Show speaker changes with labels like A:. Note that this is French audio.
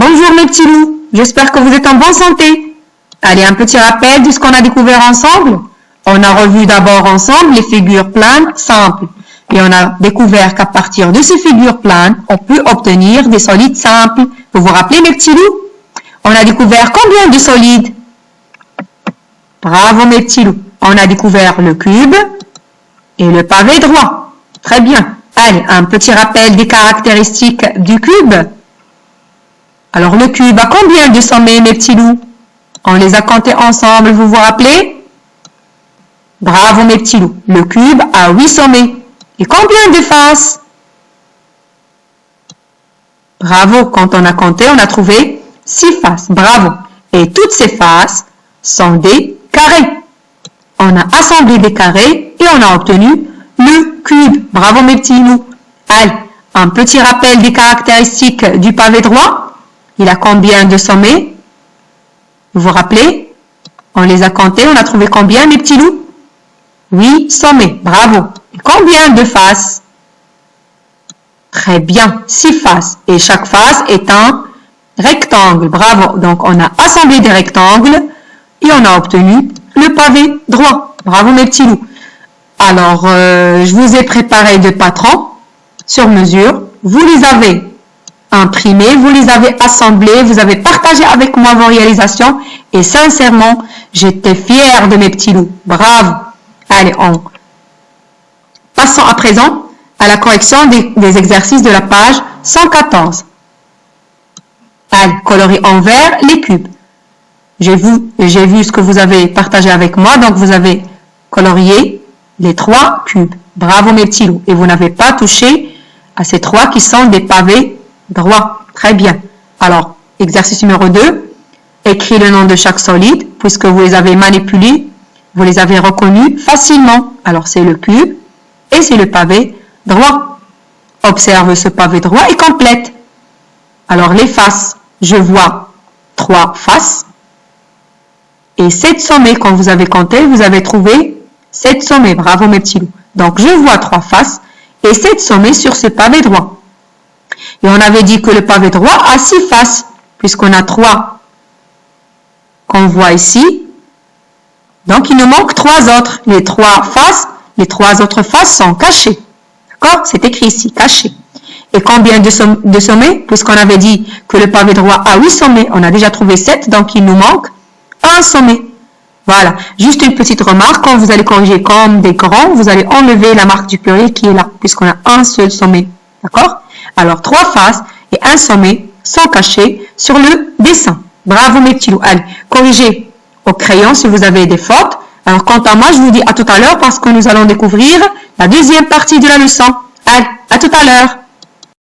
A: Bonjour mes petits loups, j'espère que vous êtes en bonne santé. Allez, un petit rappel de ce qu'on a découvert ensemble. On a revu d'abord ensemble les figures planes simples. Et on a découvert qu'à partir de ces figures planes, on peut obtenir des solides simples. Vous vous rappelez mes petits loups? On a découvert combien de solides? Bravo mes petits loups. On a découvert le cube et le pavé droit. Très bien. Allez, un petit rappel des caractéristiques du cube. Alors le cube a combien de sommets mes petits loups? On les a comptés ensemble, vous vous rappelez? Bravo mes petits loups. Le cube a 8 sommets. Et combien de faces? Bravo, quand on a compté, on a trouvé 6 faces. Bravo. Et toutes ces faces sont des carrés. On a assemblé des carrés et on a obtenu le cube. Bravo mes petits loups. Allez, un petit rappel des caractéristiques du pavé droit. Il a combien de sommets? Vous vous rappelez? On les a comptés, on a trouvé combien mes petits loups? 8 sommets. Bravo. Et combien de faces? Très bien, 6 faces. Et chaque face est un rectangle. Bravo. Donc, on a assemblé des rectangles et on a obtenu le pavé droit. Bravo mes petits loups. Alors, je vous ai préparé des patrons sur mesure. Vous les avez imprimés, vous les avez assemblés, vous avez partagé avec moi vos réalisations. Et sincèrement, j'étais fière de mes petits loups. Bravo. Allez, passons à présent à la correction des exercices de la page 114. Allez, colorer en vert les cubes. J'ai vu ce que vous avez partagé avec moi, donc vous avez colorié les 3 cubes. Bravo mes petits loups. Et vous n'avez pas touché à ces 3 qui sont des pavés droits. Très bien. Alors, exercice numéro 2. Écris le nom de chaque solide, puisque vous les avez manipulés. Vous les avez reconnus facilement. Alors, c'est le cube et c'est le pavé droit. Observe ce pavé droit et complète. Alors, les faces. Je vois 3 faces. Et 7 sommets. Quand vous avez compté, vous avez trouvé 7 sommets. Bravo mes petits loups. Donc, je vois 3 faces et 7 sommets sur ce pavé droit. Et on avait dit que le pavé droit a 6 faces, puisqu'on a 3 qu'on voit ici. Donc, il nous manque 3 autres. Les 3 autres faces sont cachées. D'accord? C'est écrit ici, caché. Et combien de sommets? Puisqu'on avait dit que le pavé droit a 8 sommets, on a déjà trouvé 7, donc il nous manque un sommet. Voilà. Juste une petite remarque, quand vous allez corriger comme des grands, vous allez enlever la marque du pluriel qui est là, puisqu'on a un seul sommet. D'accord? Alors, 3 faces et un sommet sont cachés sur le dessin. Bravo mes petits loups. Allez, corrigez au crayon si vous avez des fautes. Alors, quant à moi, je vous dis à tout à l'heure parce que nous allons découvrir la deuxième partie de la leçon. Allez, à tout à l'heure.